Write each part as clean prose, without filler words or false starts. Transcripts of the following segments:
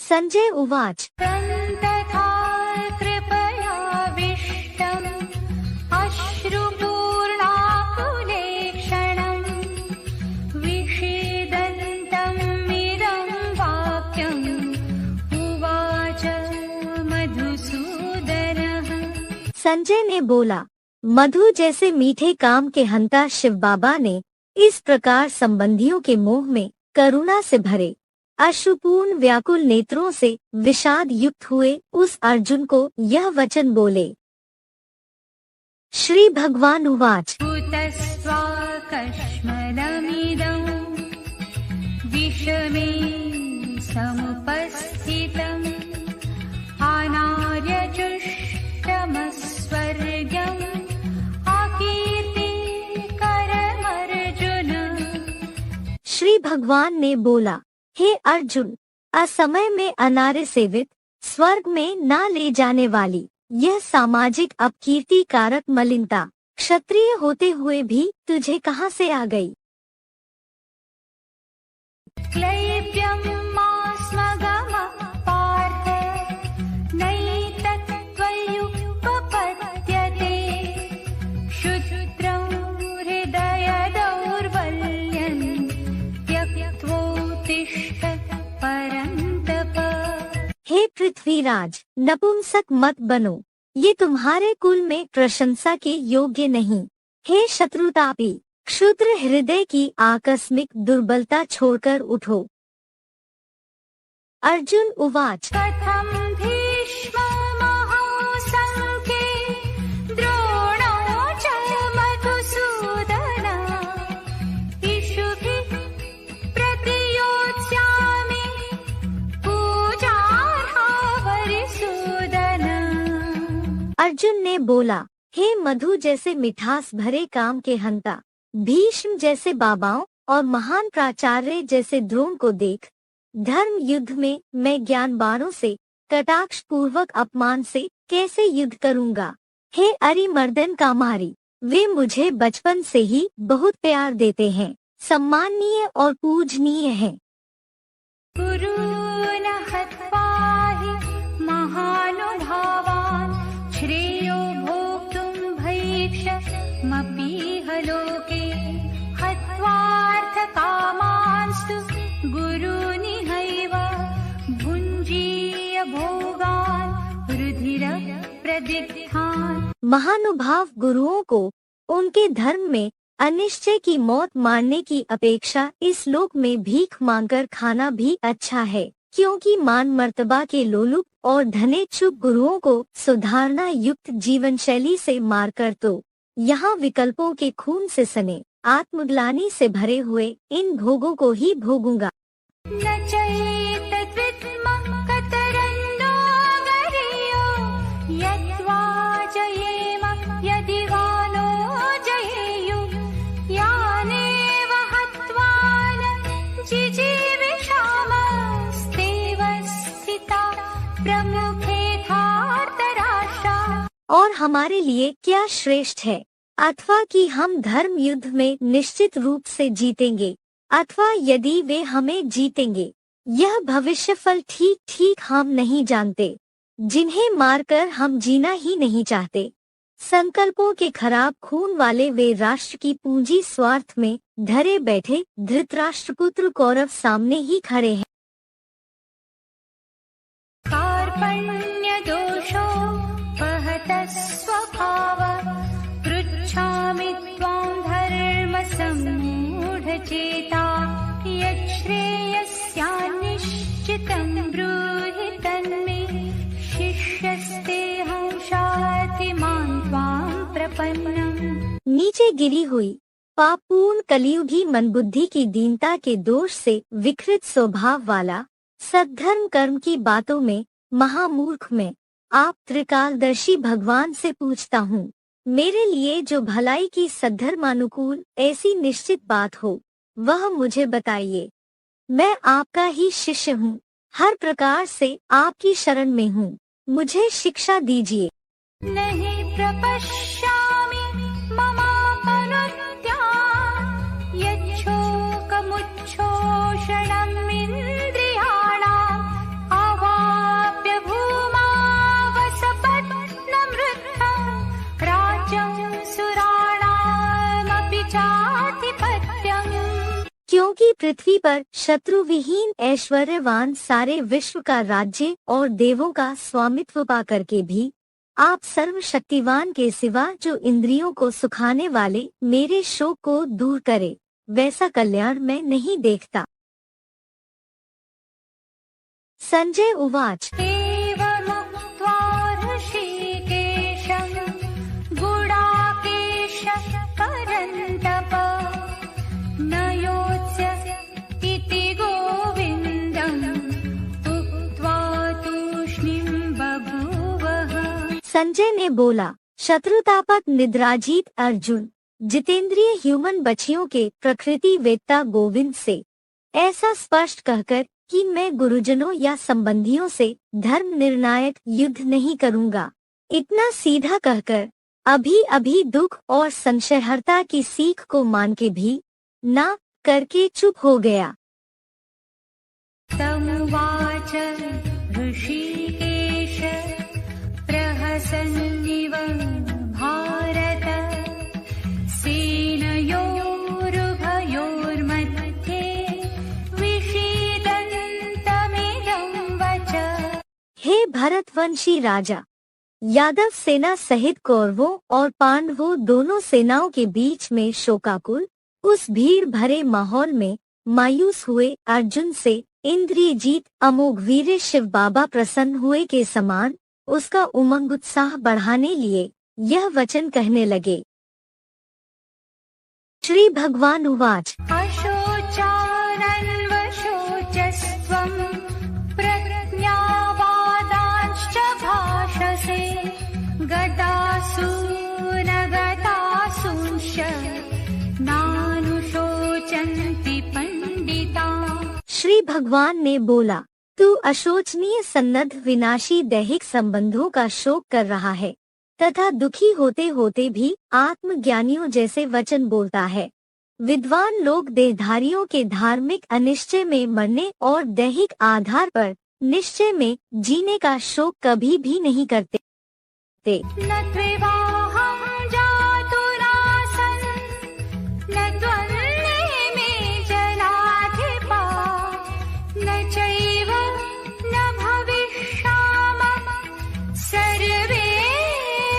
संजय उवाच तथा कृपयाविष्टम् अश्रुपूर्णाकुलेक्षणम् विषीदन्तमिदं वाक्यम् उवाच मधुसूदनः। संजय ने बोला, मधु जैसे मीठे काम के हंता शिव बाबा ने इस प्रकार संबंधियों के मोह में करुणा से भरे अश्रुपूर्ण व्याकुल नेत्रों से विषाद युक्त हुए उस अर्जुन को यह वचन बोले। श्री भगवान उवाच कुतस्त्वाकश्मलमिदं विषमे समुपस्थितम् अनार्यजुष्टमस्वर्ग्यम् अकीर्तिकरमर्जुन। श्री भगवान ने बोला, हे अर्जुन, असमय में अनार्य सेवित स्वर्ग में न ले जाने वाली यह सामाजिक अपकीर्ति कारक मलिनता क्षत्रिय होते हुए भी तुझे कहाँ से आ गई? हे पृथ्वीराज, नपुंसक मत बनो, ये तुम्हारे कुल में प्रशंसा के योग्य नहीं। हे शत्रुतापी, क्षुद्र हृदय की आकस्मिक दुर्बलता छोड़कर उठो। अर्जुन उवाच कथं भीष्म महासंख्ये द्रोणो च मधुसूदन इषुभिः प्रतियोत्स्यामि पूजार्हा वरिसूदन। अर्जुन ने बोला, हे मधु जैसे मिठास भरे काम के हंता, भीष्म जैसे बाबाओं और महान प्राचार्य जैसे द्रोण को देख, धर्म युद्ध में मैं ज्ञान बाणों से कटाक्ष पूर्वक अपमान से कैसे युद्ध करूंगा? हे अरिमर्दन कामारी, वे मुझे बचपन से ही बहुत प्यार देते हैं, सम्माननीय और पूजनीय हैं। गुरून् हत्वा हि महानुभावान् श्रेयो भोक्तुं भैक्षमपीह लोके हत्वार्थकामांस्तु गुरूनिहैव भुञ्जीय भोगान् रुधिरप्रदिग्धान्। महानुभाव गुरुओं को उनके धर्म में अनिश्चय की मौत मारने की अपेक्षा इस लोक में भीख मांगकर खाना भी अच्छा है, क्योंकि मान मर्तबा के लोलुप और धनेच्छुक गुरुओं को सुधारना युक्त जीवन शैली से मारकर तो यहाँ विकल्पों के खून से सने आत्मग्लानि से भरे हुए इन भोगों को ही भोगूंगा। न चैतद्विद्मः कतरन्नो गरीयो यद्वा जयेम यदि वा नो जयेयु यानेव हत्वा न जिजीविषामस्तेव स्थिता प्रमुखे धार्तराष्ट्रा। और हमारे लिए क्या श्रेष्ठ है, अथवा कि हम धर्म युद्ध में निश्चित रूप से जीतेंगे, अथवा यदि वे हमें जीतेंगे, यह भविष्यफल ठीक ठीक हम नहीं जानते, जिन्हें मारकर हम जीना ही नहीं चाहते। संकल्पों के खराब खून वाले वे राष्ट्र की पूंजी स्वार्थ में धरे बैठे धृतराष्ट्रपुत्र कौरव सामने ही खड़े हैं। कार्पण्य दोषो पहतः स्वभाव पृच्छामि त्वां धर्म सम्मूढचेता यच्छ्रेयस्यान्निश्चितं ब्रूहि तन्मे शिष्यस्तेऽहं शातिमान् त्वां प्रपन्नम्। नीचे गिरी हुई पापपूर्ण कलियुगी मनबुद्धि की दीनता के दोष से विकृत स्वभाव वाला सद्धर्म कर्म की बातों में महामूर्ख मैं आप त्रिकालदर्शी भगवान से पूछता हूँ, मेरे लिए जो भलाई की सद्धर्मानुकूल ऐसी निश्चित बात हो वह मुझे बताइए। मैं आपका ही शिष्य हूँ, हर प्रकार से आपकी शरण में हूँ, मुझे शिक्षा दीजिए। नहीं प्रपश्यामि ममापनुत्या यच्छोकमुच्छोषणम् इन्द्रियाणाम् अव पृथ्वी पर शत्रुविहीन ऐश्वर्यवान सारे विश्व का राज्य और देवों का स्वामित्व पा करके भी आप सर्वशक्तिवान के सिवा जो इंद्रियों को सुखाने वाले मेरे शोक को दूर करे, वैसा कल्याण मैं नहीं देखता। संजय उवाच एवमुक्त्वा ऋषिकेशं गुडाकेश परन्तप न योत्स्य इति गोविन्दम् उक्त्वा तूष्णीं बभूवः। संजय ने बोला, शत्रुतापक निद्राजीत अर्जुन जितेंद्रिय ह्यूमन बच्चियों के प्रकृति वेत्ता गोविंद से ऐसा स्पष्ट कहकर कि मैं गुरुजनों या संबंधियों से धर्म निर्णायक युद्ध नहीं करूंगा, इतना सीधा कहकर अभी अभी दुख और संशयहर्ता की सीख को मान के भी ना करके चुप हो गया। तमुवाच ऋषिकेश प्रहसन्निव भारत सेनयोरुभयोर्मध्ये विषीदन्तमिदं वच। हे भरतवंशी राजा, यादव सेना सहित कौरवों और पांडवों दोनों सेनाओं के बीच में शोकाकुल उस भीड़ भरे माहौल में मायूस हुए अर्जुन से इंद्रियजीत अमोघ वीर शिव बाबा प्रसन्न हुए के समान उसका उमंग उत्साह बढ़ाने लिए यह वचन कहने लगे। श्री भगवान उवाच अशोचानन्वशोचस्त्वं प्रज्ञावादांश्च भाषसे गतासु न गतासूंश्च नानुशोचन्ति पंडिता। श्री भगवान ने बोला, तू अशोचनीय सन्नद्ध विनाशी दैहिक संबंधों का शोक कर रहा है तथा दुखी होते होते भी आत्मज्ञानियों जैसे वचन बोलता है। विद्वान लोग देहधारियों के धार्मिक अनिश्चय में मरने और दैहिक आधार पर निश्चय में जीने का शोक कभी भी नहीं करते। न त्रिवाहं जातुरासन् न द्वन्द्वे मे जनाधिपा न चैव न भविष्यामः सर्वे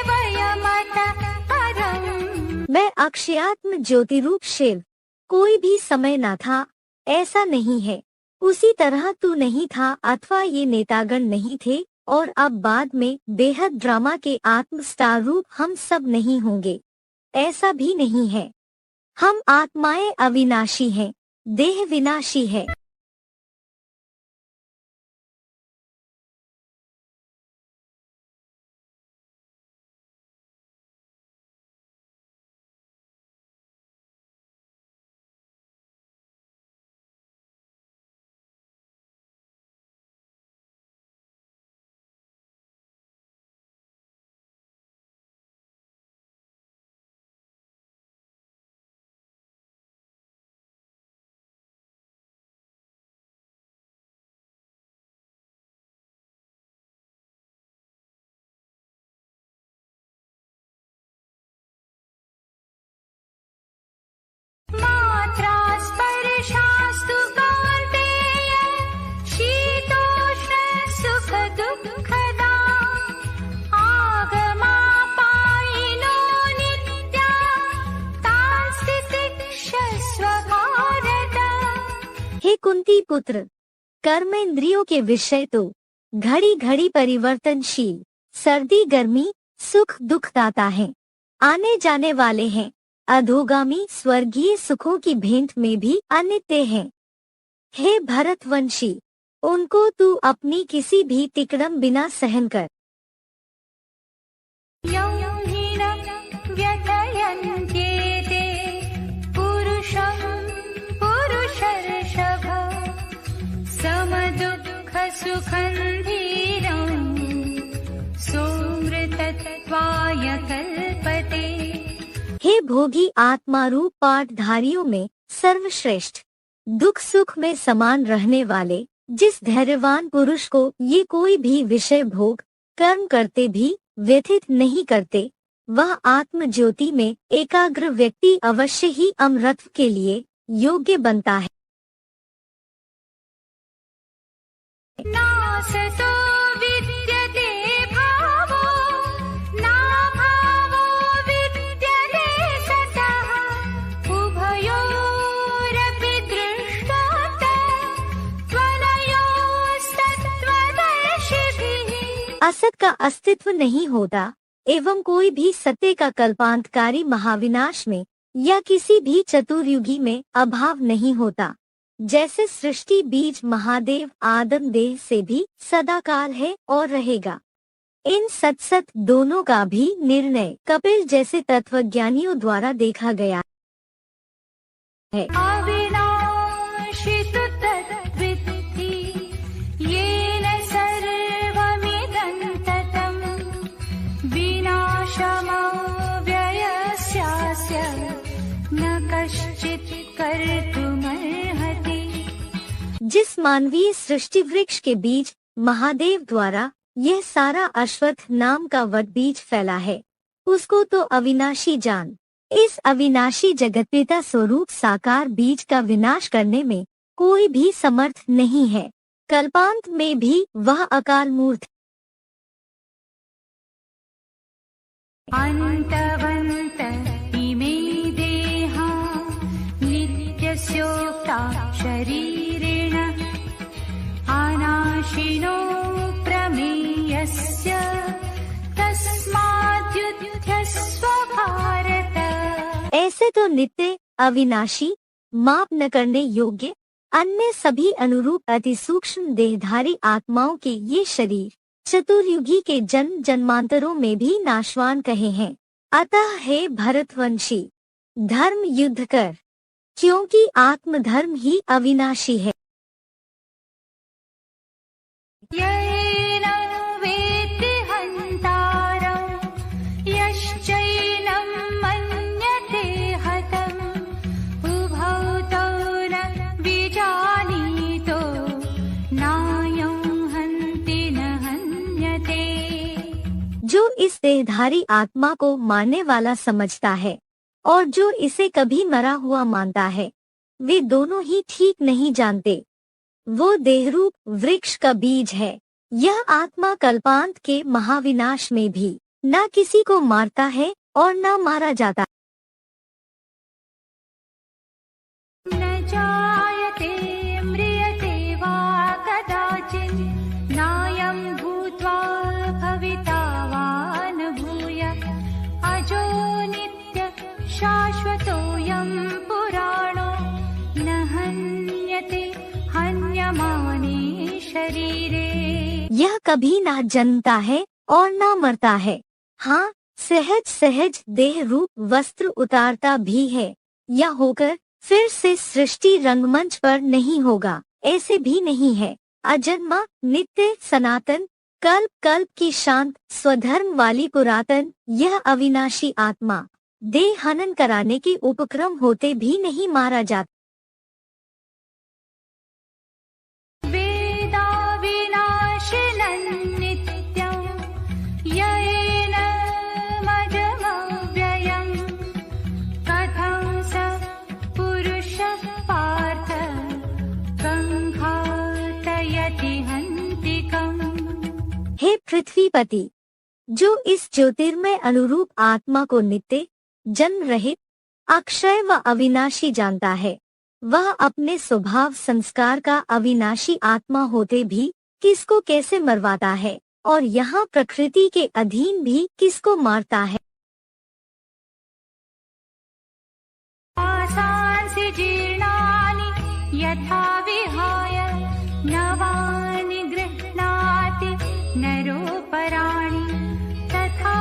वयमतः परम्। मैं अक्षयात्म ज्योति रूप शिव, कोई भी समय न था ऐसा नहीं है, उसी तरह तू नहीं था अथवा ये नेतागण नहीं थे और अब बाद में बेहद ड्रामा के आत्म स्टार रूप हम सब नहीं होंगे, ऐसा भी नहीं है। हम आत्माएं अविनाशी हैं, देह विनाशी है। मात्रा स्पर्शास्तु कौन्तेय शीतोष्ण सुख दुःखदा आगमापायिनो नित्या तांस्ति तितिक्षस्व भारत। हे कुंती पुत्र, कर्मेंद्रियों के विषय तो घड़ी घड़ी परिवर्तनशील, सर्दी गर्मी सुख दुख दाता है, आने जाने वाले हैं, अधोगामी स्वर्गीय सुखों की भेंट में भी अनित्य हैं। हे भरतवंशी, उनको तू अपनी किसी भी तिकड़म बिना सहन कर। यं हि न व्यथयन्त्येते पुरुषं पुरुषर्षभ समदुःखसुखं धीरं सोऽमृतत्वाय कल्पते। हे भोगी आत्मा रूप पाठधारियों में सर्वश्रेष्ठ, दुख सुख में समान रहने वाले जिस धैर्यवान पुरुष को ये कोई भी विषय भोग कर्म करते भी व्यथित नहीं करते, वह आत्म ज्योति में एकाग्र व्यक्ति अवश्य ही अमरत्व के लिए योग्य बनता है। सतो विद्यते भावो नाभावो विद्यते सतः उभयोरपि दृष्टोऽत्र त्वनयोस्तत्त्वदर्शिभिः। असत का अस्तित्व नहीं होता एवं कोई भी सत्य का कल्पांतकारी महाविनाश में या किसी भी चतुर्युगी में अभाव नहीं होता। जैसे सृष्टि बीज महादेव आदम देह से भी सदाकाल है और रहेगा। इन सत्सत दोनों का भी निर्णय कपिल जैसे तत्वज्ञानियों द्वारा देखा गया है। अविनाशी तु तद्विद्धि येन सर्वमिदं ततं विनाशमव्ययस्यास्य न कश्चित् कर्तुमर्हति। जिस मानवीय सृष्टि वृक्ष के बीज महादेव द्वारा यह सारा अश्वत्थ नाम का वट बीज फैला है, उसको तो अविनाशी जान। इस अविनाशी जगतपिता स्वरूप साकार बीज का विनाश करने में कोई भी समर्थ नहीं है। कल्पांत में भी वह अकाल मूर्त अन्तवन्त इमे देहा नित्यस्योक्ता शरीरेण अनाशिनो प्रमेयस्य तस्माद्युध्यस्व भारत। ऐसे तो नित्य अविनाशी माप न करने योग्य अन्य सभी अनुरूप अति सूक्ष्म देहधारी आत्माओं के ये शरीर चतुर्युगी के जन्म जन्मांतरों में भी नाशवान कहे हैं। अतः हे भरतवंशी धर्म युद्ध कर, क्योंकि आत्मधर्म ही अविनाशी है। येनं वेत्ति हन्तारं यश्चैनं मन्यते हतम् उभौ तौ न विजानीतो नायं हन्ति न हन्यते। जो इस देहधारी आत्मा को मारने वाला समझता है और जो इसे कभी मरा हुआ मानता है, वे दोनों ही ठीक नहीं जानते। वो देहरूप वृक्ष का बीज है। यह आत्मा कल्पांत के महाविनाश में भी न किसी को मारता है और न मारा जाता। न जायते म्रियते वा कदाचित् नायं भूत्वा भविता वा न भूय अजो नित्य शाश्वतोऽयं पुराणो न हन्यते हन्यमाने शरीरे। यह कभी न जन्मता है और न मरता है। हाँ, सहज सहज देह रूप वस्त्र उतारता भी है या होकर फिर से सृष्टि रंगमंच पर नहीं होगा, ऐसे भी नहीं है। अजन्मा नित्य सनातन कल्प कल्प की शांत स्वधर्म वाली पुरातन यह अविनाशी आत्मा देह हनन कराने के उपक्रम होते भी नहीं मारा जाता। हे पृथ्वीपति, जो इस ज्योतिर्मय अनुरूप आत्मा को नित्य जन्म रहित अक्षय व अविनाशी जानता है, वह अपने स्वभाव संस्कार का अविनाशी आत्मा होते भी किसको कैसे मरवाता है और यहाँ प्रकृति के अधीन भी किसको मारता है। आसांसि जीर्णानि यथा विहाय नवानि गृह्णाति नरोपराणि तथा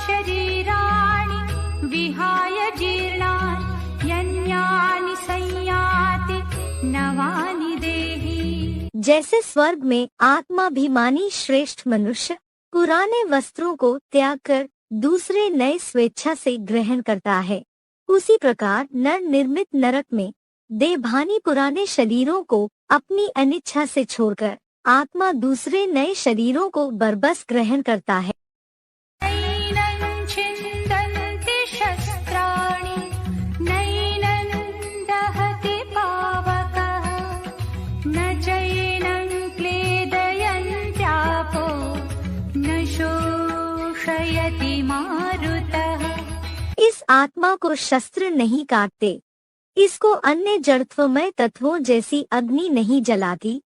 शरीराणि विहाय जीर्णानि यन्यानि संयाति नवानि देहि। जैसे स्वर्ग में आत्माभिमानी श्रेष्ठ मनुष्य पुराने वस्त्रों को त्याग कर दूसरे नए स्वेच्छा से ग्रहण करता है, उसी प्रकार नर निर्मित नरक में देहभानी पुराने शरीरों को अपनी अनिच्छा से छोड़कर आत्मा दूसरे नए शरीरों को बरबस ग्रहण करता है। नैनं छिन्दन्ति शस्त्राणि नैनं दहति पावकः न चैनं क्लेदयन् आत्मा को शस्त्र नहीं काटते, इसको अन्य जड़त्वमय तत्वों जैसी अग्नि नहीं जलाती,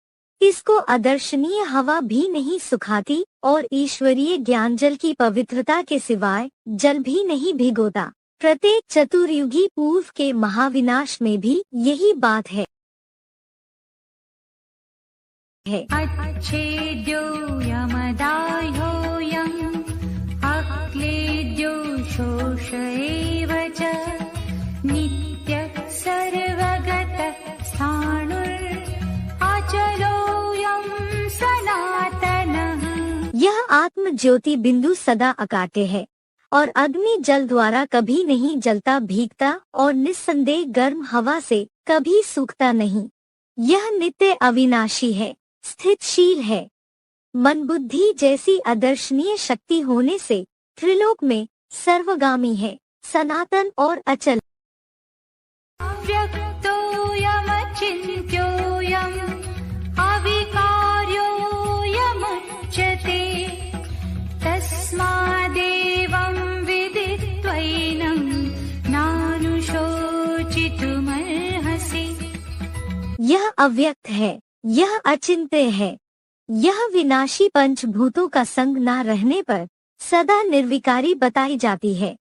इसको अदर्शनीय हवा भी नहीं सुखाती और ईश्वरीय ज्ञान जल की पवित्रता के सिवाय जल भी नहीं भिगोता। प्रत्येक चतुर्युगी पूर्व के महाविनाश में भी यही बात है। अच्छेद्यो यमदाह्योऽयम् अक्लेद्यो शोष एव च नित्यः सर्वगतः स्थाणुर् अचलोऽयं सनातनः। यह आत्म ज्योति बिंदु सदा अकाट्य है और अग्नि जल द्वारा कभी नहीं जलता भीगता और निस्संदेह गर्म हवा से कभी सूखता नहीं। यह नित्य अविनाशी है, स्थितशील है। मन बुद्धि जैसी अदर्शनीय शक्ति होने से त्रिलोक में सर्वगामी है, सनातन और अचल। अव्यक्तोऽयमचिन्त्योऽयम् अविकार्योऽयमुच्यते तस्मादेवं विदित्वैनं नानुशोचितुमर्हसि। यह अव्यक्त है, यह अचिंत्य है, यह विनाशी पंचभूतों का संग न रहने पर सदा निर्विकारी बताई जाती है।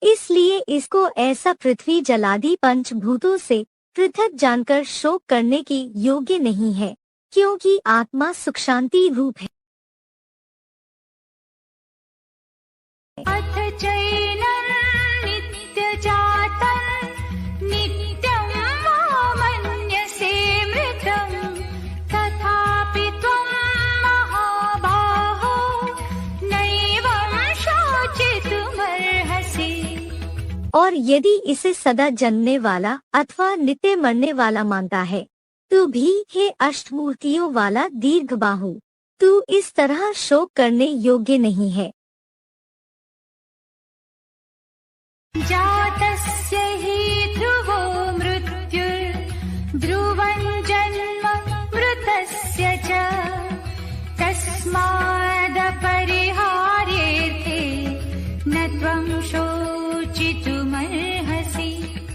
इसलिए इसको ऐसा पृथ्वी जलादि पंचभूतों से पृथक जानकर शोक करने की योग्य नहीं है, क्योंकि आत्मा सुख शांति रूप है। अथ चैनं नित्यजातं नित्यं मामन्यसे मृतं तथापि त्वं महाबाहो नैवं शोचितुमर्हसि। और यदि इसे सदा जन्मने वाला अथवा नित्य मरने वाला मानता है, तू भी हे अष्टमूर्तियों वाला दीर्घबाहु, तू इस तरह शोक करने योग्य नहीं है। जातस्य हि ध्रुवो मृत्युर्ध्रुवं जन्म मृतस्य च तस्मादपरिहार्येते न त्वं शोचितुमर्हसि।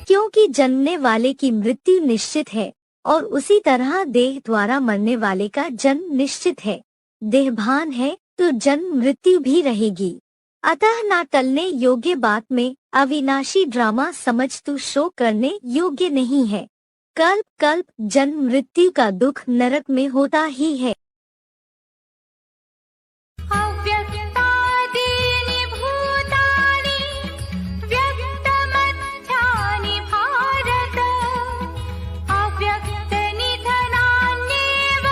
क्योंकि जन्मने वाले की मृत्यु निश्चित है और उसी तरह देह द्वारा मरने वाले का जन्म निश्चित है। देहभान है तो जन्म मृत्यु भी रहेगी, अतः न टलने योग्य बात में अविनाशी ड्रामा समझ तू शोक करने योग्य नहीं है। कल्प कल्प जन्म मृत्यु का दुख नरक में होता ही है। अव्यक्तादीनि भूतानि व्यक्तमध्यानि भारत अव्यक्तनिधनान्येव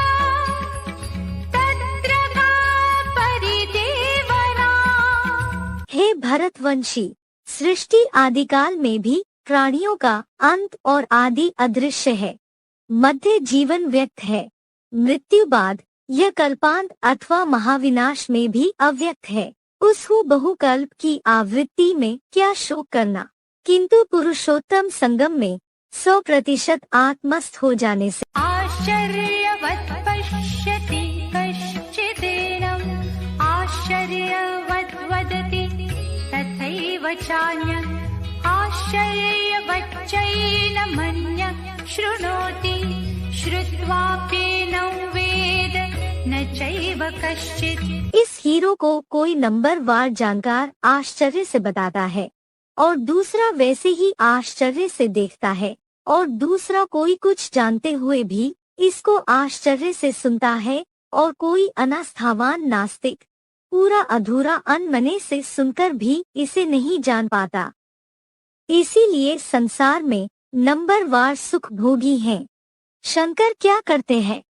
तत्र का परिदेवना। हे भरतवंशी, सृष्टि आदिकाल में भी प्राणियों का अंत और आदि अदृश्य है, मध्य जीवन व्यक्त है, मृत्यु बाद यह कल्पांत अथवा महाविनाश में भी अव्यक्त है। उस बहुकल्प की आवृत्ति में क्या शोक करना, किंतु पुरुषोत्तम संगम में 100% आत्मस्थ हो जाने से आश्चर्यवत् पश्यति कश्चिदेनम् आश्चर्यवत् वदति तथैव चान्यः आश्चर्यवच्चैनमन्यः शृणोति श्रुत्वाप्येनं वेद न चैव कश्चित्। इस हीरो को कोई नंबरवार जानकार आश्चर्य से बताता है और दूसरा वैसे ही आश्चर्य से देखता है और दूसरा कोई कुछ जानते हुए भी इसको आश्चर्य से सुनता है और कोई अनास्थावान नास्तिक पूरा अधूरा अनमने से सुनकर भी इसे नहीं जान पाता। इसीलिए संसार में नंबरवार सुख भोगी हैं। शंकर क्या करते हैं?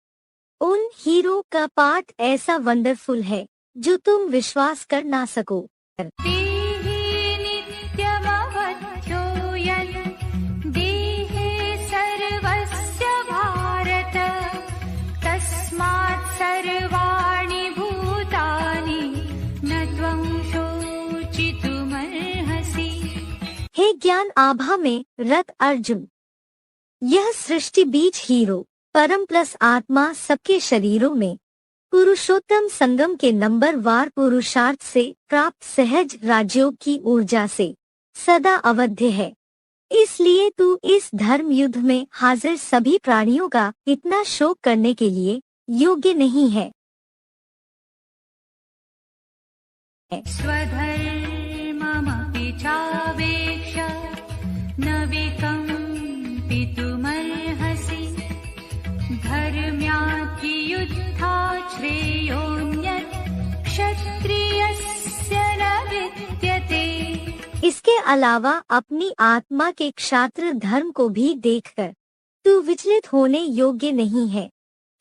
उन हीरो का पाठ ऐसा वंडरफुल है जो तुम विश्वास कर ना सको। देहे नित्यमवध्यो यन् देहे सर्वस्य भारत तस्मात् सर्वाणि भूतानि न त्वं शोचितुमर्हसि। हे ज्ञान आभा में रत अर्जुन, यह सृष्टि बीज हीरो परम प्लस आत्मा सबके शरीरों में पुरुषोत्तम संगम के नंबरवार पुरुषार्थ से प्राप्त सहज राजयोग की ऊर्जा से सदा अवध्य है। इसलिए तू इस धर्म युद्ध में हाजिर सभी प्राणियों का इतना शोक करने के लिए योग्य नहीं है। स्वधर्ममपि चावेक्ष न विकम्पितुमर्हसि धर्म्याधियुद्धात् श्रेयोऽन्यत् क्षत्रियस्य न विद्यते। इसके अलावा अपनी आत्मा के क्षात्र धर्म को भी देखकर तू विचलित होने योग्य नहीं है,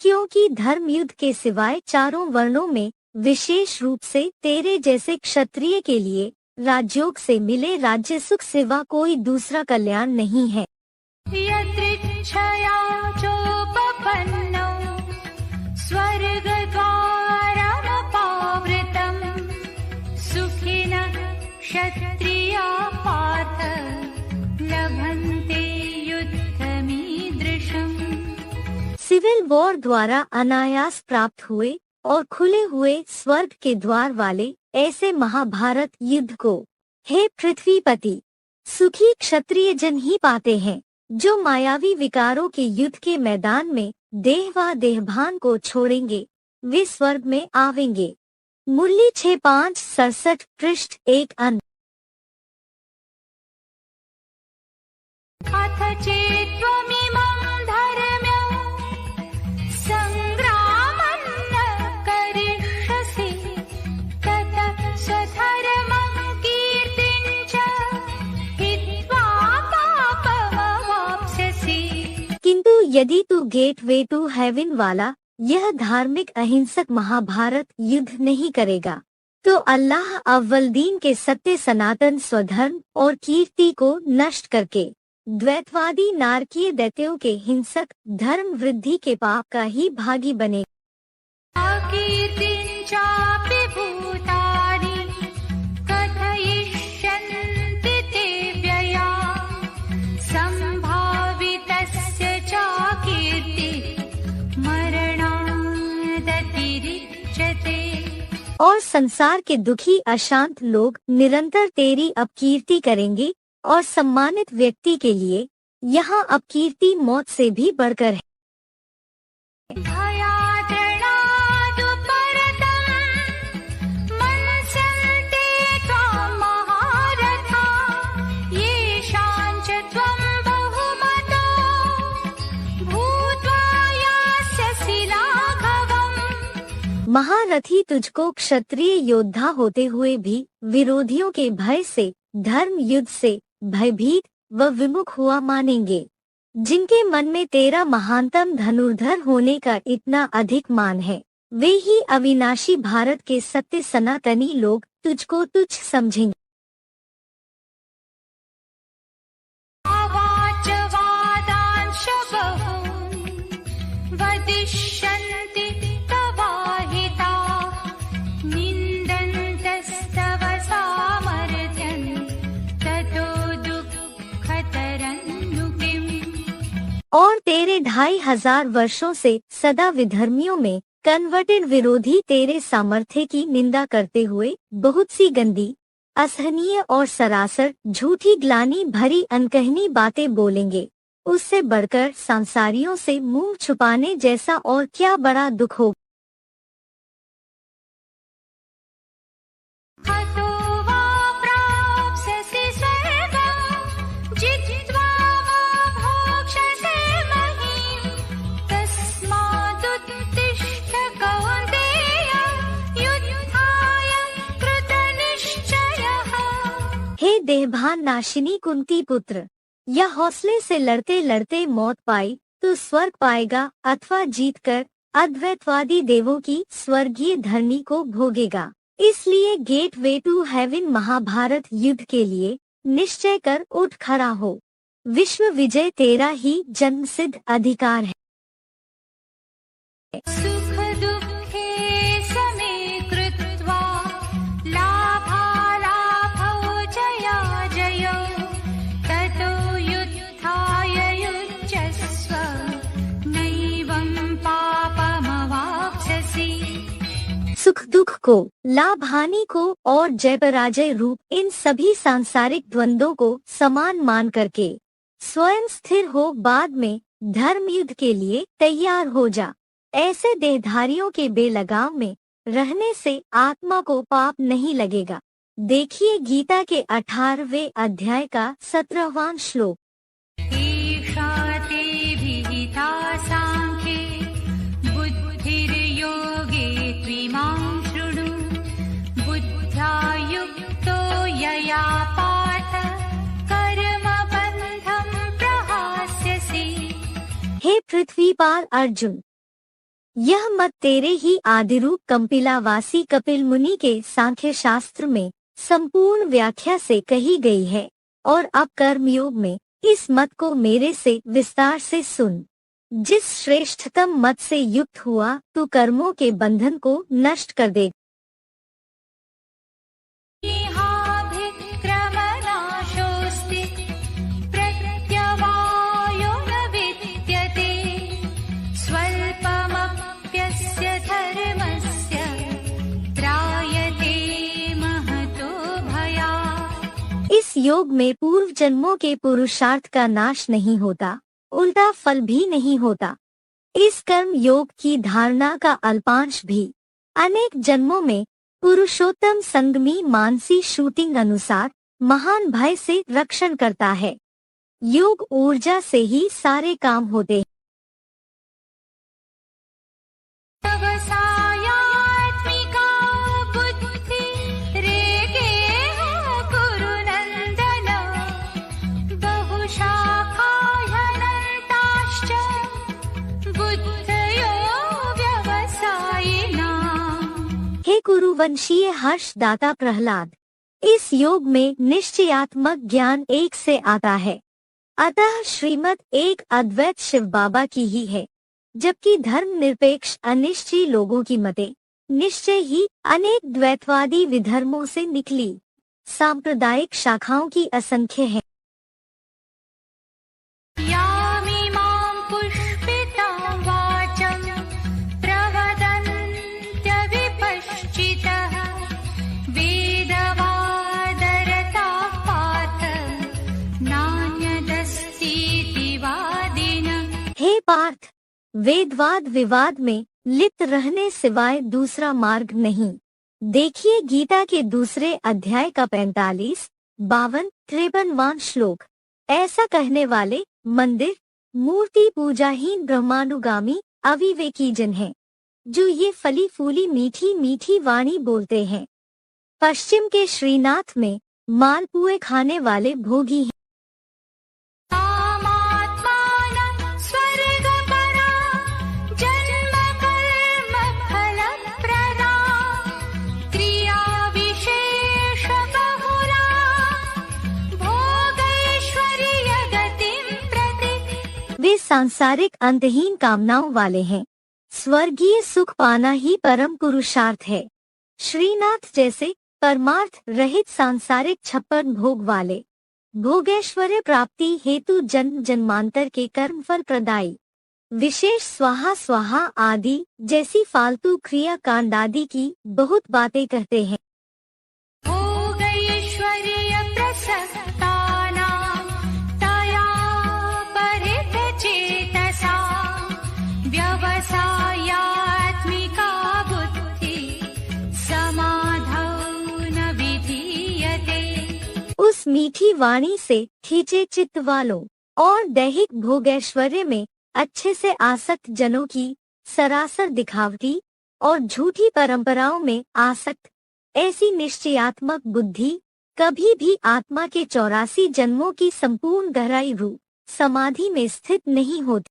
क्योंकि धर्म युद्ध के सिवाय चारों वर्णों में विशेष रूप से तेरे जैसे क्षत्रिय के लिए राजयोग से मिले राज्य सुख सिवा कोई दूसरा कल्याण नहीं है। यदृच्छया चोपपन्नौ स्वर्गद्वारमपावृतम् सुखिनः क्षत्रिया पार्थ लभन्ते युद्धमीदृशम्। सिविल वॉर द्वारा अनायास प्राप्त हुए और खुले हुए स्वर्ग के द्वार वाले ऐसे महाभारत युद्ध को हे पृथ्वीपति सुखी क्षत्रिय जन ही पाते हैं, जो मायावी विकारों के युद्ध के मैदान में देह व देहभान को छोड़ेंगे वे स्वर्ग में आवेंगे। मुरली 6567 पृष्ठ 1 अन। अथ चेत्त्वमिमं धर्म्यं संग्रामं न करिष्यसि ततः स्वधर्मं कीर्तिं च हित्वा पापमवाप्स्यसि। किंतु यदि तू गेटवे टू हेवन वाला यह धार्मिक अहिंसक महाभारत युद्ध नहीं करेगा तो अल्लाह अव्वल दीन के सत्य सनातन स्वधर्म और कीर्ति को नष्ट करके द्वैतवादी नारकीय दैत्यों के हिंसक धर्म वृद्धि के पाप का ही भागी बने। अकीर्तिं चापि भूतानि कथयिष्यन्ति ते व्यया सम्भावितस्य चाकीर्तिः मरणादतिरिच्यते। और संसार के दुखी अशांत लोग निरंतर तेरी अपकीर्ति करेंगे और सम्मानित व्यक्ति के लिए यहाँ अपकीर्ति मौत से भी बढ़कर है। भयाद्रणादुपरतम् मनसन्ते त्वां महारथा येषां च त्वं बहुमतो भूत्वा यास्यसि लाघवम्। महारथी तुझको क्षत्रिय योद्धा होते हुए भी विरोधियों के भय से धर्म युद्ध से भयभीत व विमुख हुआ मानेंगे। जिनके मन में तेरा महानतम धनुर्धर होने का इतना अधिक मान है वे ही अविनाशी भारत के सत्य सनातनी लोग तुझको तुच्छ समझेंगे। अवाच वादांश बहून् वदिष्यन्ति तवाहिताः निन्दन्तस्तव सामर्थ्यं ततो दुःखतरन्नु किम्। और तेरे 2500 वर्षों से सदा विधर्मियों में कन्वर्टेड विरोधी तेरे सामर्थ्य की निंदा करते हुए बहुत सी गंदी असहनीय और सरासर झूठी ग्लानि भरी अनकहनी बातें बोलेंगे। उससे बढ़कर सांसारियों से मुंह छुपाने जैसा और क्या बड़ा दुख हो। हतो वा प्राप्स्यसि स्वर्गं जित्वा वा भोक्ष्यसे महीम् तस्मादुत्तिष्ठ कौन्तेय युद्धाय कृतनिश्चयः। हे देहभान नाशिनी कुंती पुत्र, या हौसले से लड़ते लड़ते मौत पाई तो स्वर्ग पाएगा अथवा जीतकर अद्वैतवादी देवों की स्वर्गीय धरनी को भोगेगा। इसलिए gateway to heaven Mahabharat युद्ध के लिए निश्चय कर उठ खड़ा हो। विश्व विजय तेरा ही जन्मसिद्ध अधिकार है। सुख दुःखे समे कृत्वा लाभालाभौ जया जयौ ततो युद्धाय युज्यस्व नैवं पापमवाप्स्यसि। सुख दुख को, लाभ हानि को और जय पराजय रूप इन सभी सांसारिक द्वंद्वों को समान मान करके स्वयं स्थिर हो, बाद में धर्म युद्ध के लिए तैयार हो जा। ऐसे देहधारियों के बेलगाम में रहने से आत्मा को पाप नहीं लगेगा। देखिए गीता के 18वें अध्याय का 17वां श्लोक। ईशा ते विहिता सांख्ये बुद्धिर्योगे त्विमां शृणु बुद्ध्या युक्तो यया पार्थ कर्मबन्धं प्रहास्यसि। हे पृथ्वीपाल अर्जुन, यह मत तेरे ही आदिरूप कंपिलावासी कपिल मुनि के सांख्य शास्त्र में संपूर्ण व्याख्या से कही गई है और अब कर्मयोग में इस मत को मेरे से विस्तार से सुन। जिस श्रेष्ठतम मत से युक्त हुआ तू कर्मों के बंधन को नष्ट कर दे। इस योग में पूर्व जन्मों के पुरुषार्थ का नाश नहीं होता, उल्टा फल भी नहीं होता। इस कर्म योग की धारणा का अल्पांश भी अनेक जन्मों में पुरुषोत्तम संगमी मानसी शूटिंग अनुसार महान भय से रक्षण करता है। योग ऊर्जा से ही सारे काम होते हैं। हे कुरुवंशीय हर्षदाता प्रहलाद, इस योग में निश्चयात्मक ज्ञान एक से आता है, अतः श्रीमत एक अद्वैत शिव बाबा की ही है, जबकि धर्म निरपेक्ष अनिश्चयी लोगों की मते निश्चय ही अनेक द्वैतवादी विधर्मों से निकली सांप्रदायिक शाखाओं की असंख्य है। हे पार्थ, वेदवाद विवाद में लिप्त रहने सिवाय दूसरा मार्ग नहीं। देखिए गीता के दूसरे अध्याय का 45, 52, 53वां श्लोक। ऐसा कहने वाले मंदिर मूर्ति पूजाहीन ब्रह्मानुगामी अविवेकी जन हैं, जो ये फली फूली मीठी मीठी वाणी बोलते हैं। पश्चिम के श्रीनाथ में मालपुए खाने वाले भोगी हैं। वे सांसारिक अंतहीन कामनाओं वाले हैं। स्वर्गीय सुख पाना ही परम पुरुषार्थ है। श्रीनाथ जैसे परमार्थ रहित सांसारिक 56 भोग वाले भोगैश्वर्य प्राप्ति हेतु जन्म जन्मांतर के कर्मफल प्रदायी विशेष स्वाहा स्वाहा आदि जैसी फालतू क्रिया कांड आदि की बहुत बातें कहते हैं। उस मीठी वाणी से खींचे चित्त वालों और दैहिक भोगैश्वर्य में अच्छे से आसक्त जनों की सरासर दिखावटी और झूठी परंपराओं में आसक्त ऐसी निश्चयात्मक बुद्धि कभी भी आत्मा के 84 जन्मों की संपूर्ण गहराई रूप समाधि में स्थित नहीं होती।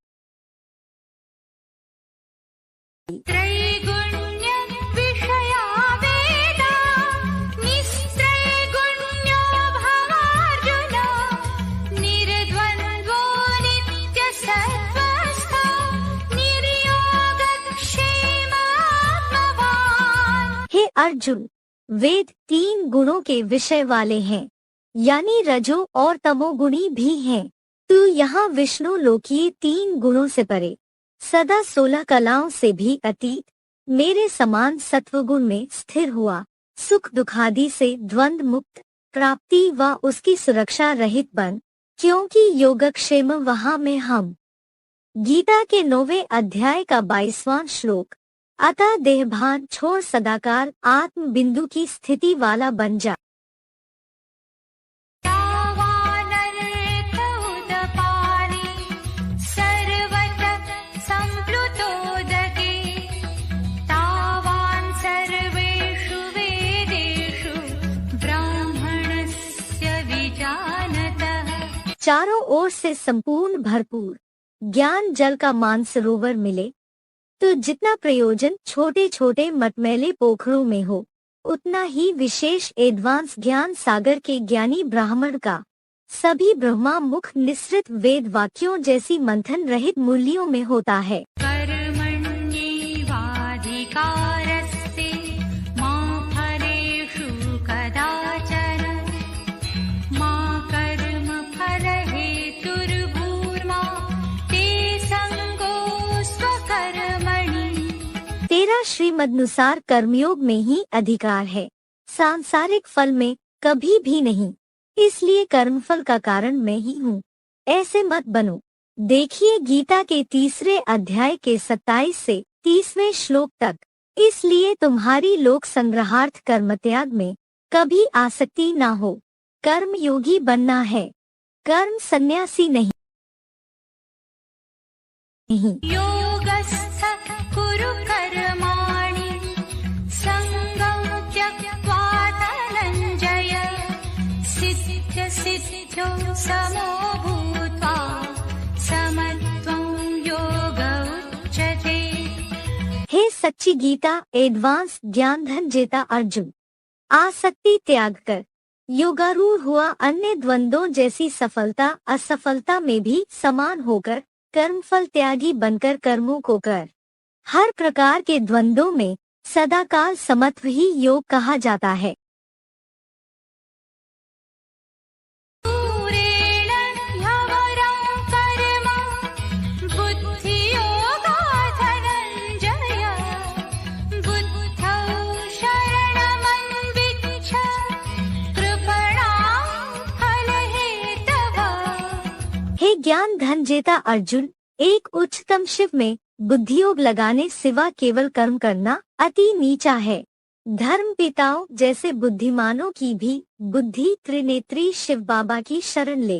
हे अर्जुन, वेद 3 गुणों के विषय वाले हैं, यानी रजो और तमोगुणी भी हैं। तू यहाँ विष्णु लोकीय 3 गुणों से परे, सदा 16 कलाओं से भी अतीत, मेरे समान सत्वगुण में स्थिर हुआ, सुख दुखादि से द्वंद्व मुक्त प्राप्ति व उसकी सुरक्षा रहित बन, क्योंकि योगक्षेम वहाँ में हम। गीता के 9वें अध्याय का 22वां श्लोक। अतः देहभान छोड़ सदाकाल आत्म बिंदु की स्थिति वाला बन जा। चारों ओर से संपूर्ण भरपूर ज्ञान जल का मानसरोवर मिले तो जितना प्रयोजन छोटे छोटे मटमैले पोखरों में हो, उतना ही विशेष एडवांस ज्ञान सागर के ज्ञानी ब्राह्मण का सभी ब्रह्मा मुख निसृत वेद वाक्यों जैसी मंथन रहित मूल्यों में होता है। तेरा श्रीमदनुसार कर्मयोग में ही अधिकार है, सांसारिक फल में कभी भी नहीं, इसलिए कर्मफल का कारण मैं ही हूँ, ऐसे मत बनो। देखिए गीता के 3 अध्याय के 27 से 30वें श्लोक तक। इसलिए तुम्हारी लोक संग्रहार्थ कर्म त्याग में कभी आसक्ति ना हो, कर्म योगी बनना है, कर्म सन्यासी नहीं। योगस्थ कुरु कर्माणि संगं त्यक्त्वा धनञ्जय सिद्ध्यसिद्ध्यौ समो भूत्वा समत्वं योग उच्यते। हे सच्ची गीता एडवांस ज्ञान धन जेता अर्जुन, आसक्ति त्याग कर योगारूढ़ हुआ अन्य द्वंद्वों जैसी सफलता असफलता में भी समान होकर कर्मफल त्यागी बनकर कर्मों को कर। हर प्रकार के द्वंद्वों में सदाकाल समत्व ही योग कहा जाता है। हे ज्ञान धन जेता अर्जुन, एक उच्चतम शिव में बुद्धियोग लगाने सिवा केवल कर्म करना अति नीचा है। धर्म पिताओं जैसे बुद्धिमानों की भी बुद्धि त्रिनेत्री शिव बाबा की शरण ले।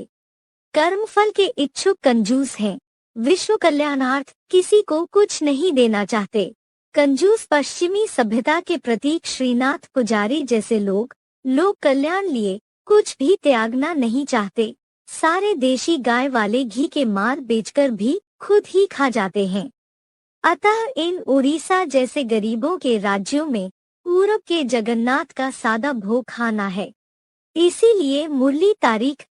कर्मफल के इच्छुक कंजूस हैं, विश्व कल्याणार्थ किसी को कुछ नहीं देना चाहते। कंजूस पश्चिमी सभ्यता के प्रतीक श्रीनाथ पुजारी जैसे लोग लोक कल्याण लिए कुछ भी त्यागना नहीं चाहते। सारे देशी गाय वाले घी के मार बेचकर भी खुद ही खा जाते हैं। अतः इन उड़ीसा जैसे गरीबों के राज्यों में पूरब के जगन्नाथ का सादा भोग खाना है। इसीलिए मुरली तारीख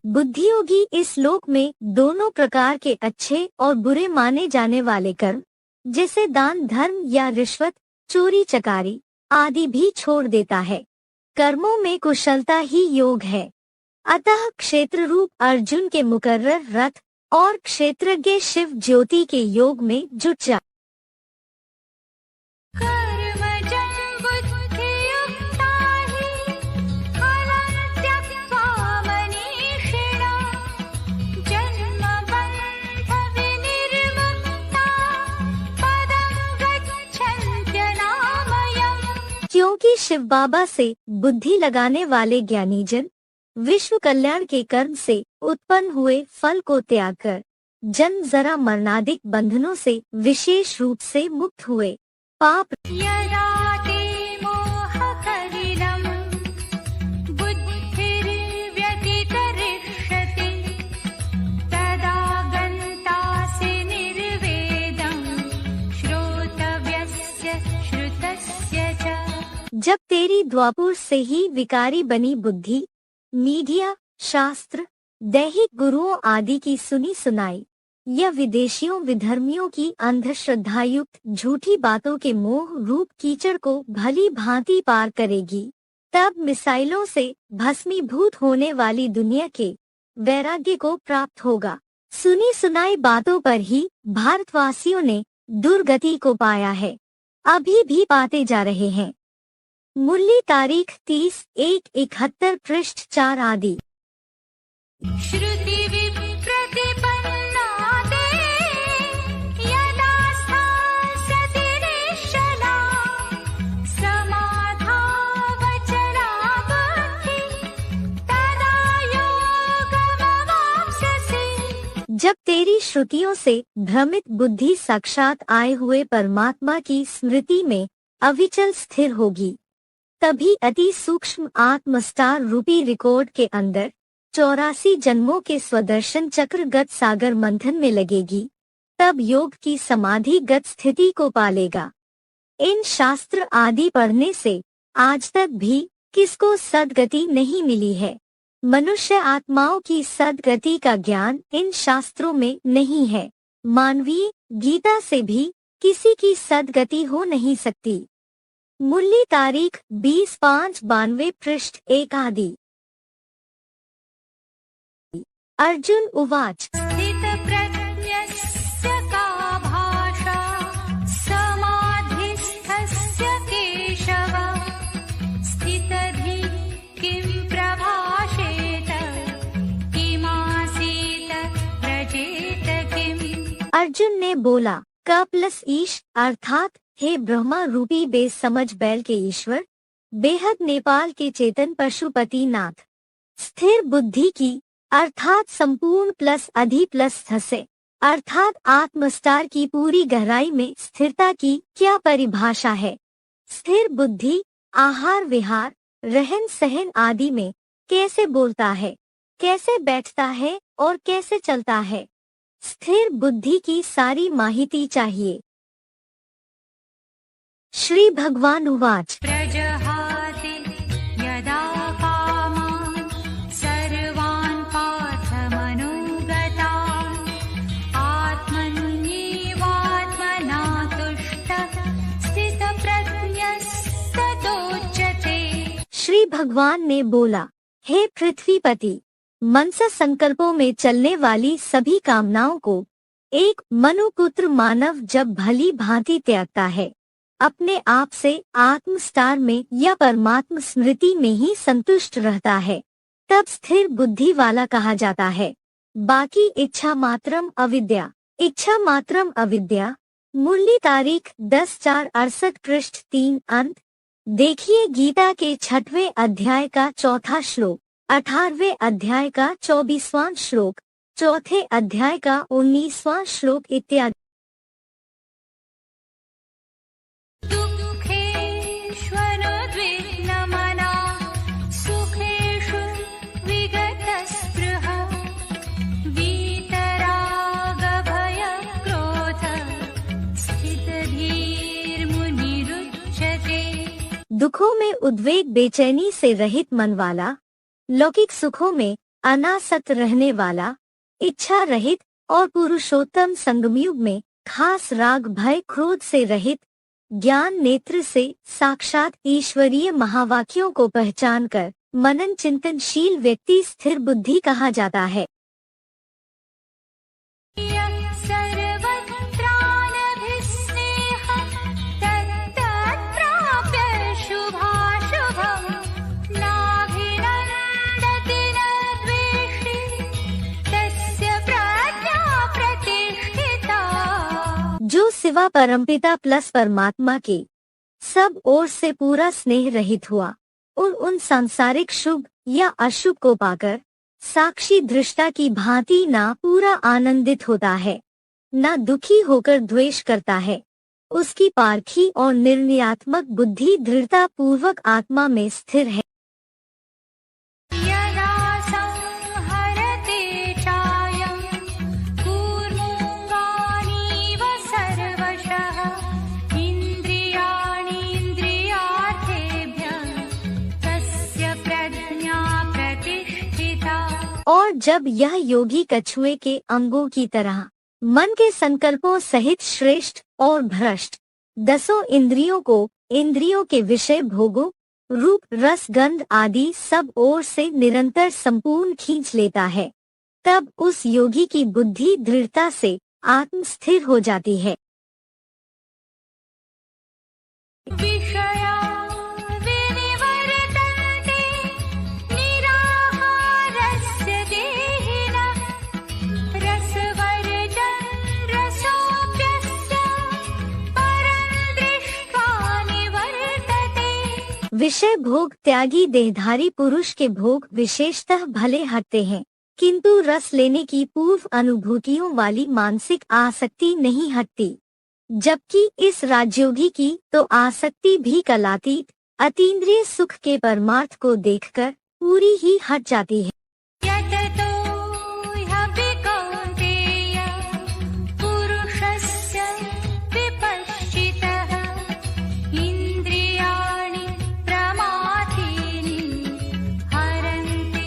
बुद्धियोगी इस लोक में दोनों प्रकार के अच्छे और बुरे माने जाने वाले कर्म जैसे दान धर्म या रिश्वत चोरी चकारी आदि भी छोड़ देता है। कर्मों में कुशलता ही योग है। अतः क्षेत्र रूप अर्जुन के मुकर्रर रथ और क्षेत्रज्ञ शिव ज्योति के योग में जुट जा। क्योंकि शिव बाबा से बुद्धि लगाने वाले ज्ञानी जन विश्व कल्याण के कर्म से उत्पन्न हुए फल को त्याग कर जन्म जरा मरणादिक बंधनों से विशेष रूप से मुक्त हुए। पाप जब तेरी द्वापुर से ही विकारी बनी बुद्धि मीडिया शास्त्र दैहिक गुरुओं आदि की सुनी सुनाई या विदेशियों विधर्मियों की अंधश्रद्धायुक्त झूठी बातों के मोह रूप कीचड़ को भली भांति पार करेगी। तब मिसाइलों से भस्मीभूत होने वाली दुनिया के वैराग्य को प्राप्त होगा। सुनी सुनाई बातों पर ही भारतवासियों ने दुर्गति को पाया है, अभी भी पाते जा रहे हैं। मूल्य तारीख 30/1/71 पृष्ठ 4 आदि। श्रुति विप्रतिपन्ना ते यदा स्थास्यति निश्चला समाधावचला बुद्धि तदा योगमवाप्स्यसि। जब तेरी श्रुतियों से भ्रमित बुद्धि साक्षात आए हुए परमात्मा की स्मृति में अविचल स्थिर होगी, तभी अति सूक्ष्म आत्मस्टार रूपी रिकॉर्ड के अंदर 84 जन्मों के स्वदर्शन चक्रगत सागर मंथन में लगेगी। तब योग की समाधिगत स्थिति को पालेगा। इन शास्त्र आदि पढ़ने से आज तक भी किसको सद्गति नहीं मिली है। मनुष्य आत्माओं की सद्गति का ज्ञान इन शास्त्रों में नहीं है। मानवीय गीता से भी किसी की सद्गति हो नहीं सकती। मूल्य तारीख 20/5/92 पृष्ठ 1 आदि। अर्जुन उवाच स्थितप्रज्ञस्य का भाषा समाधिस्थस्य केशव स्थितधि किं प्रभाषेत किमासीत व्रजेत किम्। अर्जुन ने बोला, क प्लस ईश अर्थात हे ब्रह्मा रूपी बेसमझ बैल के ईश्वर, बेहद नेपाल के चेतन पशुपति नाथ, स्थिर बुद्धि की अर्थात संपूर्ण प्लस अधि प्लस से अर्थात आत्मस्टार की पूरी गहराई में स्थिरता की क्या परिभाषा है। स्थिर बुद्धि आहार विहार रहन सहन आदि में कैसे बोलता है, कैसे बैठता है और कैसे चलता है। स्थिर बुद्धि की सारी माहिती चाहिए। श्री भगवान उवाच प्रजहाति यदा कामान् सर्वान् पार्थ मनोगतान् आत्मन्येवात्मना तुष्टः स्थितप्रज्ञस्ततोच्यते। श्री भगवान ने बोला, हे पृथ्वीपति, मनसा संकल्पों में चलने वाली सभी कामनाओं को एक मनुपुत्र मानव जब भली भांति त्यागता है, अपने आप से आत्मस्टार में या परमात्म स्मृति में ही संतुष्ट रहता है, तब स्थिर बुद्धि वाला कहा जाता है। बाकी इच्छा मात्रम अविद्या। इच्छा मात्रम अविद्या। मूल्य तारीख 10/4/68 पृष्ठ 3 अंत। देखिए गीता के 6वें अध्याय का 4था श्लोक, 18वें अध्याय का 24वां श्लोक, 4थे अध्याय का 19वां श्लोक इत्यादि। दुःखेष्वनुद्विग्नमना सुखेषु विगतस्पृहा वीतरागभयक्रोध स्थितधीर्मुनिरुच्यते। दुखों में उद्वेग बेचैनी से रहित मन वाला, लौकिक सुखों में अनासक्त रहने वाला, इच्छा रहित और पुरुषोत्तम संगमयुग में खास राग भय क्रोध से रहित, ज्ञान नेत्र से साक्षात ईश्वरीय महावाक्यों को पहचानकर मनन चिंतनशील व्यक्ति स्थिर बुद्धि कहा जाता है। सर्वत्रानभिस्नेहः तत्तत्प्राप्य शुभाशुभम् नाभिनन्दति न द्वेष्टि तस्य प्रज्ञा प्रतिष्ठिता। जो सिवा परमपिता प्लस परमात्मा के सब ओर से पूरा स्नेह रहित हुआ और उन सांसारिक शुभ या अशुभ को पाकर साक्षी दृष्टा की भांति ना पूरा आनंदित होता है, ना दुखी होकर द्वेष करता है, उसकी पारखी और निर्णयात्मक बुद्धि दृढ़ता पूर्वक आत्मा में स्थिर है। यदा संहरते चायं कूर्मोऽङ्गानीव सर्वशः इन्द्रियाणीन्द्रियार्थेभ्यः तस्य प्रज्ञा प्रतिष्ठिता। और जब यह योगी कछुए के अंगों की तरह मन के संकल्पों सहित श्रेष्ठ और भ्रष्ट 10 इंद्रियों को इंद्रियों के विषय भोगों, रूप, रस, गंध आदि सब ओर से निरंतर संपूर्ण खींच लेता है। तब उस योगी की बुद्धि दृढ़ता से आत्म स्थिर हो जाती है। विषया विनिवर्तन्ते निराहारस्य देहिनः रसवर्जन् रसोऽप्यस्य परं दृष्ट्वा निवर्तते। विषय भोग त्यागी देहधारी पुरुष के भोग विशेषतः भले हटते हैं, किंतु रस लेने की पूर्व अनुभूतियों वाली मानसिक आसक्ति नहीं हटती, जबकि इस राजयोगी की तो आसक्ति भी कलातीत अतीन्द्रिय सुख के परमार्थ को देखकर पूरी ही हट जाती है। यततो ह्यपि कौन्तेय पुरुषस्य विपश्चितः इन्द्रियाणि प्रमाथीनि हरन्ति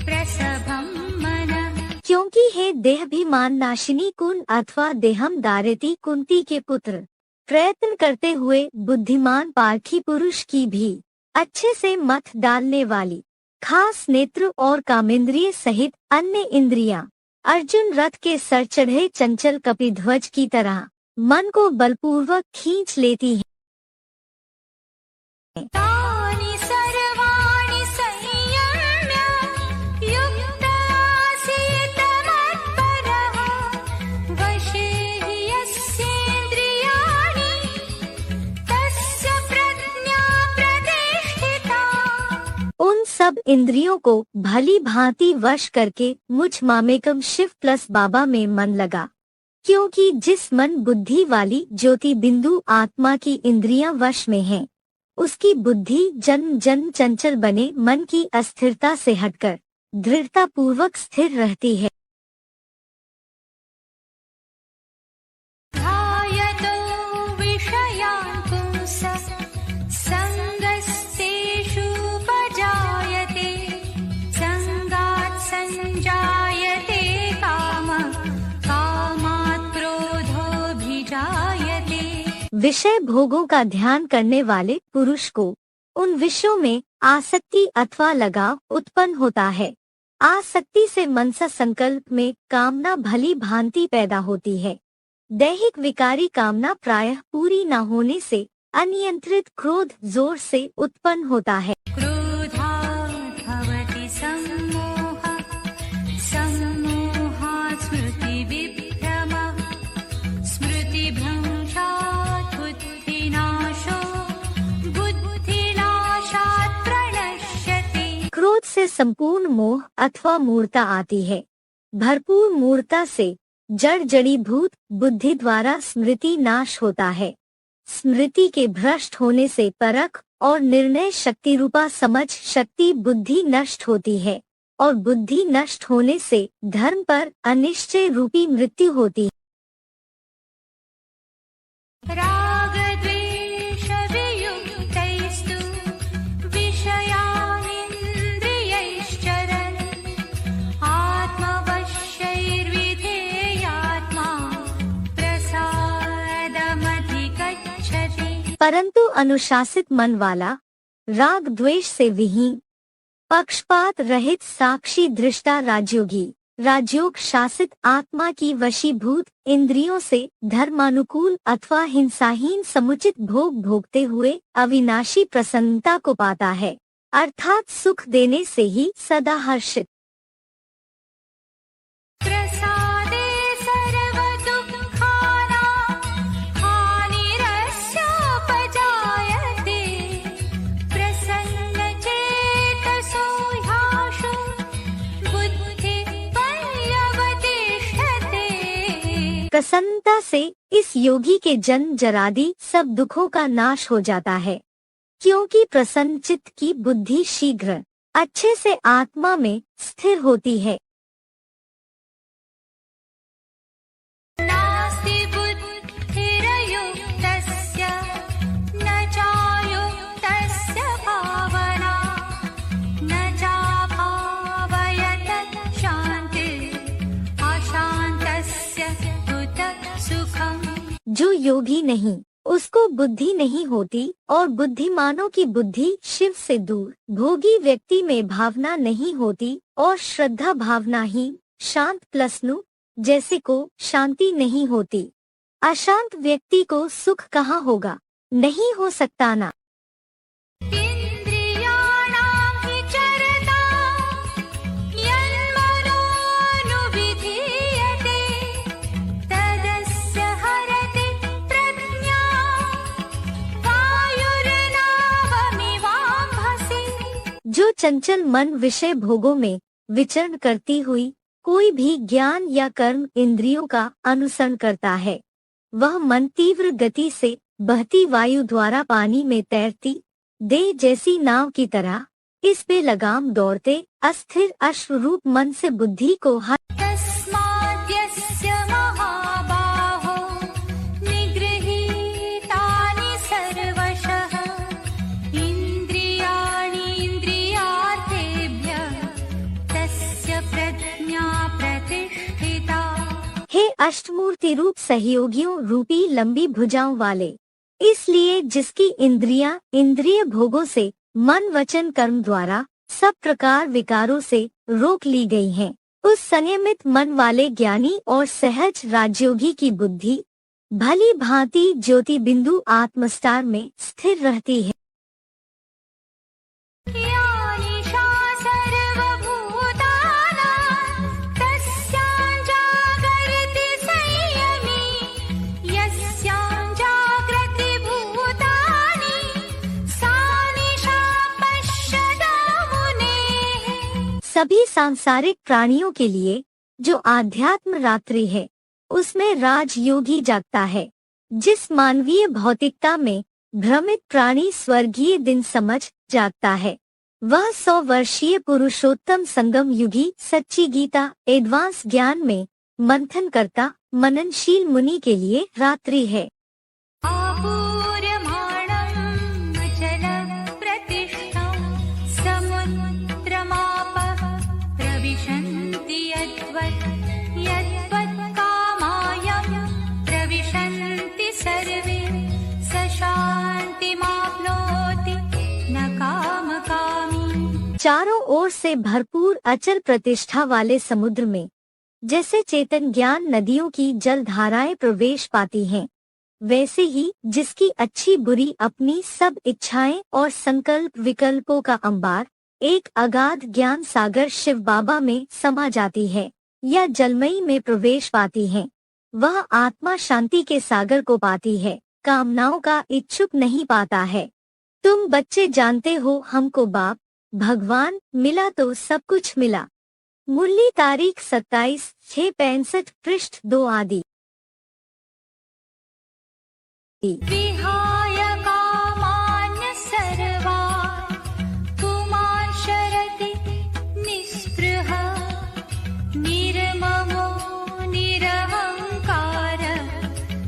प्रसभं मनः। क्योंकि हे देहाभिमान नाशिनी कुंड अथवा देहम दारिती कुंती के पुत्र, प्रयत्न करते हुए बुद्धिमान पारखी पुरुष की भी अच्छे से मत डालने वाली खास नेत्र और कामेंद्रिय सहित अन्य इंद्रियां अर्जुन रथ के सर चढ़े चंचल कपिध्वज की तरह मन को बलपूर्वक खींच लेती हैं। तानि सर्वाणि संयम्य युक्तासीत मत्परः वशे हि यस्येन्द्रियाणि तस्य प्रज्ञा प्रतिष्ठिता। उन सब इंद्रियों को भली भांति वश करके मुझ मामेकम शिव प्लस बाबा में मन लगा, क्योंकि जिस मन बुद्धि वाली ज्योति बिंदु आत्मा की इंद्रियां वश में हैं, उसकी बुद्धि जन्म जन्म चंचल बने मन की अस्थिरता से हटकर दृढ़ता पूर्वक स्थिर रहती है। ध्यायतो विषयान् पुंसः सङ्गस्तेषुपजायते सङ्गात् सञ्जायते कामः कामात् क्रोधोऽभिजायते। विषय भोगों का ध्यान करने वाले पुरुष को उन विषयों में आसक्ति अथवा लगाव उत्पन्न होता है। आसक्ति से मनसा संकल्प में कामना भली भांति पैदा होती है। दैहिक विकारी कामना प्रायः पूरी न होने से अनियंत्रित क्रोध जोर से उत्पन्न होता है। क्रोधात् भवति सम्मोहः सम्मोहात् स्मृतिविभ्रमः स्मृतिभ्रंशात् बुद्धिनाशो बुद्धिनाशात् प्रणश्यति। क्रोध से संपूर्ण मोह अथवा मूर्ता आती है। भरपूर मूर्ता से जड़ जड़ीभूत बुद्धि द्वारा स्मृति नाश होता है। स्मृति के भ्रष्ट होने से परख और निर्णय शक्ति रूपा समझ शक्ति बुद्धि नष्ट होती है, और बुद्धि नष्ट होने से धर्म पर अनिश्चय रूपी मृत्यु होती है। रागद्वेषवियुक्तैस्तु विषयानिन्द्रियैश्चरन् आत्मवश्यैर्विधेयात्मा प्रसादमधिगच्छति। परंतु अनुशासित मन वाला राग द्वेष से विहीन पक्षपात रहित साक्षी दृष्टा राजयोग शासित आत्मा की वशीभूत इंद्रियों से धर्मानुकूल अथवा हिंसाहीन समुचित भोग भोगते हुए अविनाशी प्रसन्नता को पाता है, अर्थात सुख देने से ही सदा हर्षित। प्रसादे सर्वदुःखानां हानिरस्योपजायते प्रसन्नचेतसो ह्याशु बुद्धिपर्यवतिष्ठते। प्रसन्नता से इस योगी के जन्म जरादि सब दुखों का नाश हो जाता है, क्योंकि प्रसन्न चित्त की बुद्धि शीघ्र अच्छे से आत्मा में स्थिर होती है। नास्ति बुद्धिरयुक्तस्य न चायुक्तस्य भावना न चाभावयत शान्तिः अशान्तस्य योगी नहीं, उसको बुद्धि नहीं होती, और बुद्धिमानों की बुद्धि शिव से दूर। भोगी व्यक्ति में भावना नहीं होती, और श्रद्धा भावनाहीन शांत प्लसनु जैसे को शांति नहीं होती। अशांत व्यक्ति को सुख कहाँ होगा, नहीं हो सकता ना। इन्द्रियाणां हि चरता यन्मनोनुविधीयते तदस्य हरति प्रज्ञां वायुर्नावमिवाम्भसि। जो चंचल मन विषय भोगों में विचरण करती हुई कोई भी ज्ञान या कर्म इंद्रियों का अनुसरण करता है, वह मन तीव्र गति से बहती वायु द्वारा पानी में तैरती देह जैसी नाव की तरह इस पे लगाम दौड़ते अस्थिर अश्वरूप मन से बुद्धि को तस्माद्यस्य महाबाहो निगृहीतानि सर्वशः इन्द्रियाणीन्द्रियार्थेभ्यः तस्य प्रज्ञा प्रतिष्ठिता। हे अष्टमूर्ति रूप सहयोगियों रूपी लंबी भुजाओं वाले, इसलिए जिसकी इंद्रियां इंद्रिय भोगों से मन वचन कर्म द्वारा सब प्रकार विकारों से रोक ली गई हैं, उस संयमित मन वाले ज्ञानी और सहज राजयोगी की बुद्धि भली भांति ज्योति बिंदु आत्मस्तार में स्थिर रहती है। या निशा सर्वभूतानां तस्यां जागर्ति संयमी यस्यां जागृति भूतानि सा निशा पश्यतो मुनेः। सभी सांसारिक प्राणियों के लिए जो आध्यात्म रात्रि है, उसमें राजयोगी जागता है। जिस मानवीय भौतिकता में भ्रमित प्राणी स्वर्गीय दिन समझ जागता है, वह 100 वर्षीय पुरुषोत्तम संगम युगी सच्ची गीता एडवांस ज्ञान में मंथन करता मननशील मुनि के लिए रात्रि है। आपूर्यमाणं अचलप्रतिष्ठं समुद्रमापः प्रविशन्ति यद्वत् कामायं प्रविशन्ति सर्वे स शान्तिमाप्नोति न कामकामी। चारों ओर से भरपूर अचल प्रतिष्ठा वाले समुद्र में जैसे चेतन ज्ञान नदियों की जल धाराएं प्रवेश पाती हैं, वैसे ही जिसकी अच्छी बुरी अपनी सब इच्छाएं और संकल्प विकल्पों का अंबार एक अगाध ज्ञान सागर शिव बाबा में समा जाती है या जलमयी में प्रवेश पाती है, वह आत्मा शांति के सागर को पाती है, कामनाओं का इच्छुक नहीं पाता है। तुम बच्चे जानते हो हमको बाप भगवान मिला तो सब कुछ मिला। मुरली तारीख 27/6/65 पृष्ठ 2 आदि। विहाय कामान्य सर्वान् पुमान् शरति निःस्पृहः निर्ममो निरहङ्कारः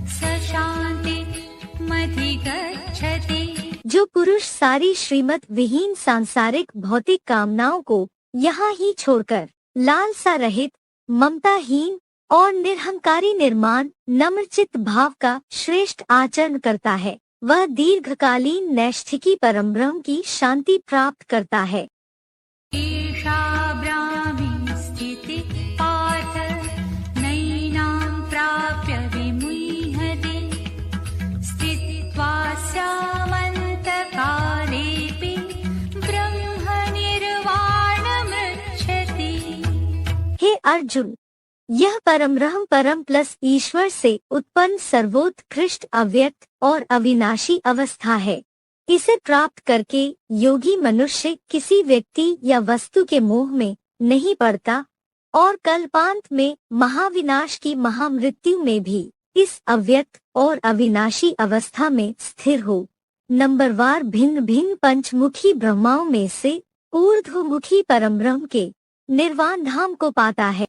स शान्तिमधिगच्छति। जो पुरुष सारी श्रीमत विहीन सांसारिक भौतिक कामनाओं को यहाँ ही छोड़कर लालसा रहित ममताहीन और निरहंकारी निर्माण नम्रचित्त भाव का श्रेष्ठ आचरण करता है, वह दीर्घकालीन नैष्ठिकी परमब्रह्म की शांति प्राप्त करता है। ईशा ब्राह्मी स्थिति पार्थ नैनां प्राप्य विमुह्यते स्थित्वा स्यामन्तकालेऽपि ब्रह्म निर्वाणमृच्छति। हे अर्जुन, यह परमब्रह्म परम प्लस ईश्वर से उत्पन्न सर्वोत्कृष्ट अव्यक्त और अविनाशी अवस्था है। इसे प्राप्त करके योगी मनुष्य किसी व्यक्ति या वस्तु के मोह में नहीं पड़ता और कल्पांत में महाविनाश की महामृत्यु में भी इस अव्यक्त और अविनाशी अवस्था में स्थिर हो नंबरवार भिन्न भिन्न पंचमुखी ब्रह्माओं में से ऊर्ध्वमुखी परमब्रह्म के निर्वाण धाम को पाता है।